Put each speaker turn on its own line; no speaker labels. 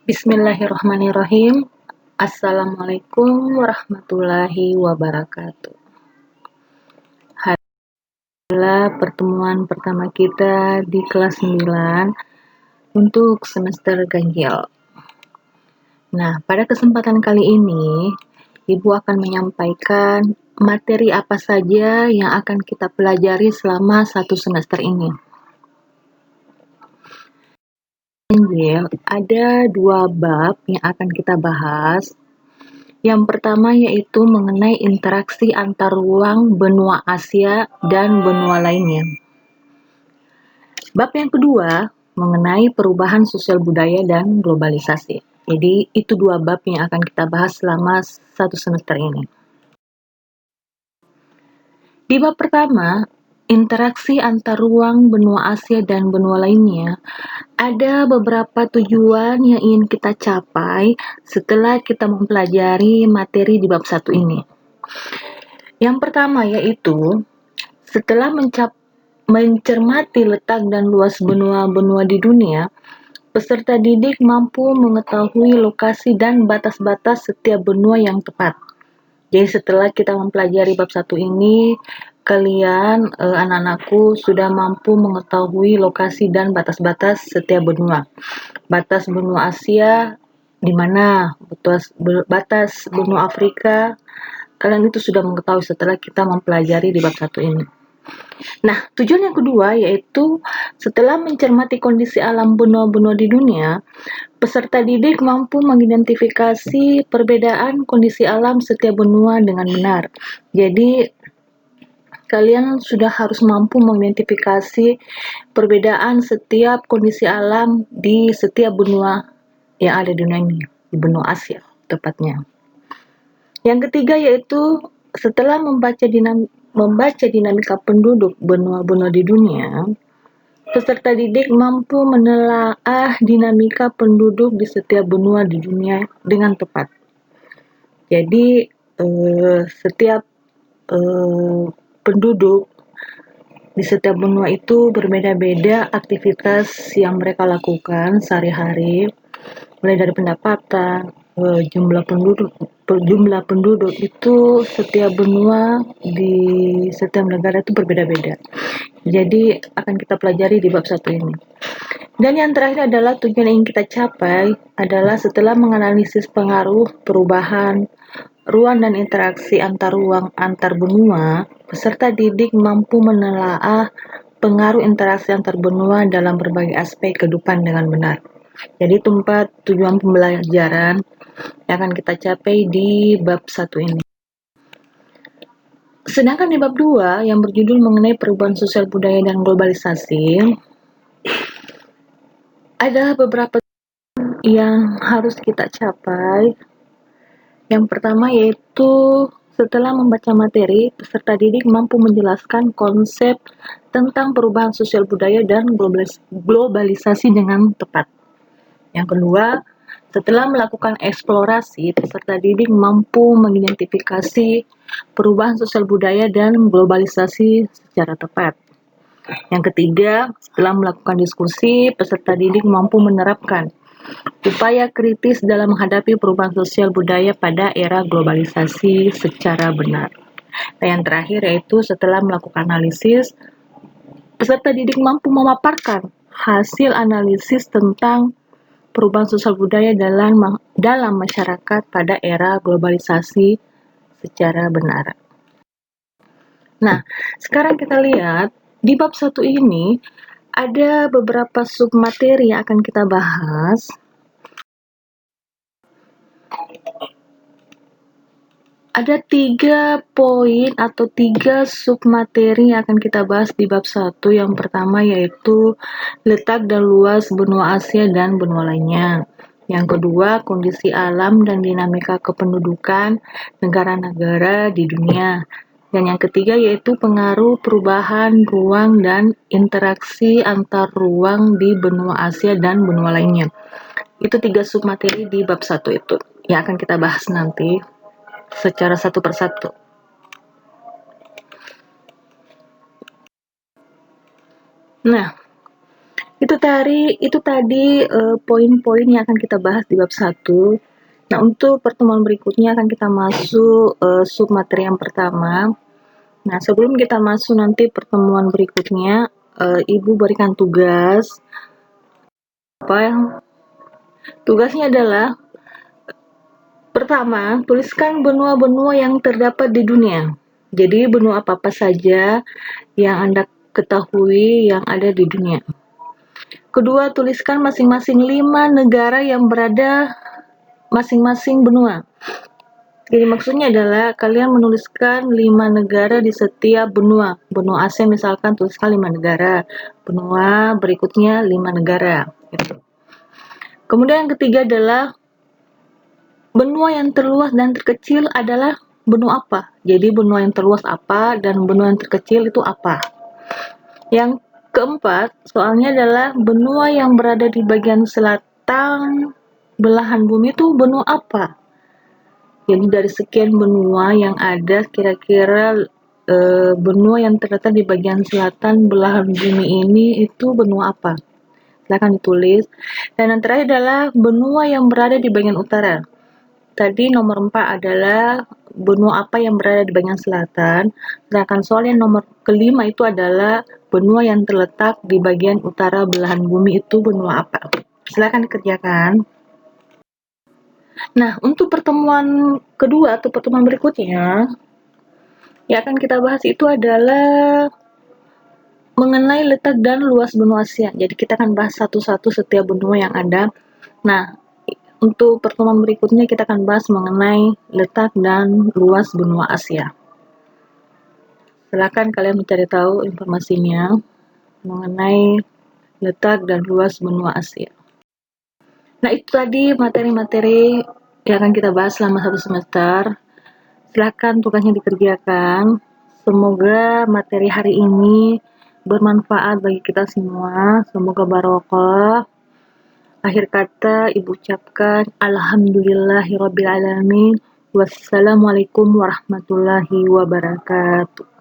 Bismillahirrahmanirrahim. Assalamualaikum warahmatullahi wabarakatuh. Adalah pertemuan pertama kita di kelas 9 untuk semester ganjil. Nah, pada kesempatan kali ini, Ibu akan menyampaikan materi apa saja yang akan kita pelajari selama 1 semester ini. Ganjil, ada 2 bab yang akan kita bahas. Yang pertama yaitu mengenai interaksi antar ruang benua Asia dan benua lainnya. Bab yang kedua mengenai perubahan sosial budaya dan globalisasi. Jadi itu 2 bab yang akan kita bahas selama 1 semester ini. Di bab pertama, interaksi antar ruang benua Asia dan benua lainnya, ada beberapa tujuan yang ingin kita capai setelah kita mempelajari materi di bab 1 ini. Yang pertama yaitu, setelah mencermati letak dan luas benua-benua di dunia, peserta didik mampu mengetahui lokasi dan batas-batas setiap benua yang tepat. Jadi setelah kita mempelajari bab 1 ini, kalian, anak-anakku sudah mampu mengetahui lokasi dan batas-batas setiap benua. Batas benua Asia di mana, batas benua Afrika, kalian itu sudah mengetahui setelah kita mempelajari di bab 1 ini. Nah, tujuan yang kedua yaitu setelah mencermati kondisi alam benua-benua di dunia, peserta didik mampu mengidentifikasi perbedaan kondisi alam setiap benua dengan benar. Jadi, kalian sudah harus mampu mengidentifikasi perbedaan setiap kondisi alam di setiap benua yang ada di dunia ini, di benua Asia tepatnya. Yang ketiga yaitu setelah membaca dinamika penduduk benua-benua di dunia, peserta didik mampu menelaah dinamika penduduk di setiap benua di dunia dengan tepat. Jadi setiap penduduk di setiap benua itu berbeda-beda aktivitas yang mereka lakukan sehari-hari, mulai dari pendapatan, jumlah penduduk itu setiap benua di setiap negara itu berbeda-beda. Jadi akan kita pelajari di bab 1 ini. Dan yang terakhir adalah tujuan yang ingin kita capai adalah setelah menganalisis pengaruh perubahan ruang dan interaksi antar ruang antar benua, peserta didik mampu menelaah pengaruh interaksi antar benua dalam berbagai aspek kehidupan dengan benar. Jadi itu 4 tujuan pembelajaran yang akan kita capai di bab 1 ini. Sedangkan di bab 2 yang berjudul mengenai perubahan sosial budaya dan globalisasi, ada beberapa yang harus kita capai. Yang pertama yaitu setelah membaca materi, peserta didik mampu menjelaskan konsep tentang perubahan sosial budaya dan globalisasi dengan tepat. Yang kedua, setelah melakukan eksplorasi, peserta didik mampu mengidentifikasi perubahan sosial budaya dan globalisasi secara tepat. Yang ketiga, setelah melakukan diskusi, peserta didik mampu menerapkan upaya kritis dalam menghadapi perubahan sosial budaya pada era globalisasi secara benar. Dan yang terakhir yaitu setelah melakukan analisis, peserta didik mampu memaparkan hasil analisis tentang perubahan sosial budaya dalam masyarakat pada era globalisasi secara benar. Nah, sekarang kita lihat di bab 1 ini ada beberapa submateri yang akan kita bahas. Ada 3 poin atau 3 submateri yang akan kita bahas di bab 1. Yang pertama yaitu letak dan luas benua Asia dan benua lainnya. Yang kedua, kondisi alam dan dinamika kependudukan negara-negara di dunia. Dan yang ketiga yaitu pengaruh perubahan ruang dan interaksi antar ruang di benua Asia dan benua lainnya. Itu 3 submateri di bab 1 itu yang akan kita bahas nanti secara satu persatu. Nah, Itu tadi poin-poin yang akan kita bahas di bab 1. Nah, untuk pertemuan berikutnya akan kita masuk sub materi yang pertama. Nah, sebelum kita masuk nanti pertemuan berikutnya, Ibu berikan tugas. Tugasnya adalah pertama, tuliskan benua-benua yang terdapat di dunia. Jadi benua apa-apa saja yang Anda ketahui yang ada di dunia. Kedua, tuliskan masing-masing 5 negara yang berada masing-masing benua. Jadi maksudnya adalah kalian menuliskan 5 negara di setiap benua. Benua Asia misalkan tuliskan 5 negara. Benua berikutnya 5 negara. Gitu. Kemudian yang ketiga adalah benua yang terluas dan terkecil adalah benua apa? Jadi benua yang terluas apa dan benua yang terkecil itu apa? Yang keempat, soalnya adalah benua yang berada di bagian selatan belahan bumi itu benua apa? Jadi dari sekian benua yang ada, kira-kira benua yang terletak di bagian selatan belahan bumi ini itu benua apa? Silakan ditulis. Dan yang terakhir adalah benua yang berada di bagian utara. Tadi nomor 4 adalah benua apa yang berada di bagian selatan. Sedangkan soal yang nomor kelima itu adalah benua yang terletak di bagian utara belahan bumi itu benua apa. Silakan dikerjakan. Nah, untuk pertemuan kedua atau pertemuan berikutnya, yang akan kita bahas itu adalah mengenai letak dan luas benua Asia. Jadi kita akan bahas satu-satu setiap benua yang ada. Nah, untuk pertemuan berikutnya kita akan bahas mengenai letak dan luas benua Asia. Silakan kalian mencari tahu informasinya mengenai letak dan luas benua Asia. Nah, itu tadi materi-materi yang akan kita bahas selama 1 semester. Silakan tugasnya dikerjakan. Semoga materi hari ini bermanfaat bagi kita semua. Semoga barokah. Akhir kata Ibu ucapkan alhamdulillahirabbil alamin. Wassalamualaikum warahmatullahi wabarakatuh.